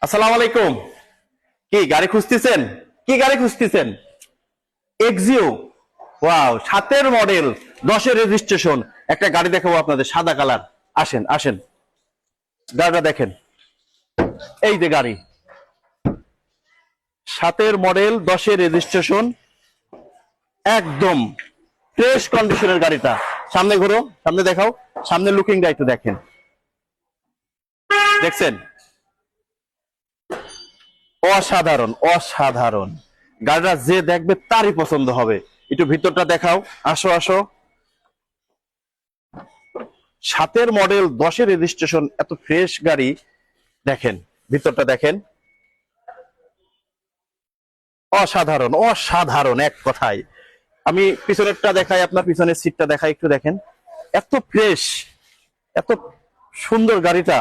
আসসালামু আলাইকুম। কি গাড়ি খুঁজতেছেন? কি গাড়ি খুঁজতেছেন? এক্সিও। ওয়াও, 7-এর মডেল, 10-এর রেজিস্ট্রেশন। একটা গাড়ি দেখাবো আপনাদের, সাদা কালার। আসেন আসেন, গাড়িটা দেখেন। এই যে গাড়ি, 7-এর মডেল, 10-এর রেজিস্ট্রেশন, একদম ফ্রেশ কন্ডিশনের গাড়িটা। সামনে ঘোরো, সামনে দেখাও, সামনে লুকিংটা একটু দেখেন। দেখছেন? অসাধারণ অসাধারণ। গাড়িটা যে দেখবে তারই পছন্দ হবে। একটু ভিতরটা দেখাও, আসো আসো। 7-এর মডেল, 10-এর রেজিস্ট্রেশন, এত ফ্রেশ গাড়ি। দেখেন ভিতরটা দেখেন, অসাধারণ অসাধারণ এক কথায়। আমি পিছনেরটা দেখাই, আপনার পিছনের সিটটা দেখাই, একটু দেখেন। এত ফ্রেশ, এত সুন্দর গাড়িটা।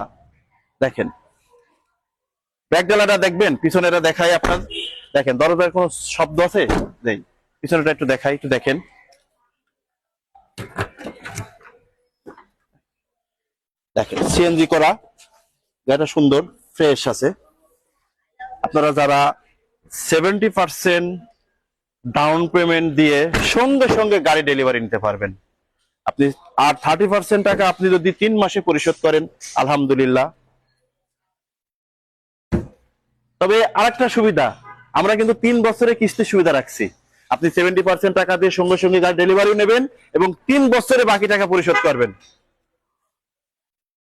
দেখেন ব্যাকডালাটা দেখবেন, পিছনেরা দেখাই আপনার। দেখেন দরজার কোনো শব্দ আছে? নেই। পিছনেটা একটু দেখাই, একটু দেখেন। দেখেন সিএনজি করা গাড়িটা, সুন্দর ফ্রেশ আছে। আপনারা যারা 70% ডাউন পেমেন্ট দিয়ে সঙ্গে সঙ্গে গাড়ি ডেলিভারি নিতে পারবেন আপনি। আর 30% টাকা আপনি যদি 3 মাসে পরিশোধ করেন, আলহামদুলিল্লাহ। তবে আরেকটা সুবিধা, আমরা কিন্তু 3 বছরের কিস্তির সুবিধা রাখছি। আপনি 70% টাকা দিয়ে সঙ্গে সঙ্গে গাড়ি ডেলিভারি নেবেন এবং 3 বছরে বাকি টাকা পরিশোধ করবেন।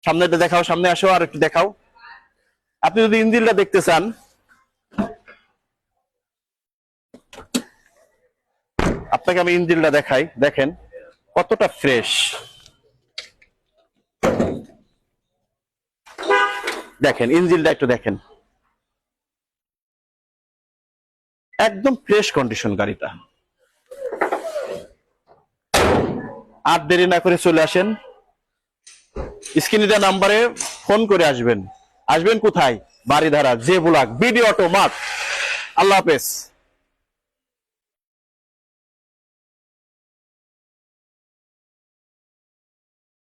সামনেটা দেখাও, সামনে আসো, আর একটু দেখাও। আপনি যদি ইঞ্জিনটা দেখতে চান, আপনাকে আমি ইঞ্জিনটা দেখাই। দেখেন কতটা ফ্রেশ। দেখেন ইঞ্জিনটা একটু দেখেন, একদম ফ্রেশ কন্ডিশন গাড়িটা। আর দেরি না করে চলে আসেন, স্ক্রিনে দেওয়া নাম্বারে ফোন করে আসবেন। আসবেন কোথায়? Baridhara, J block, BD Auto Mart. আল্লাহ হাফেজ।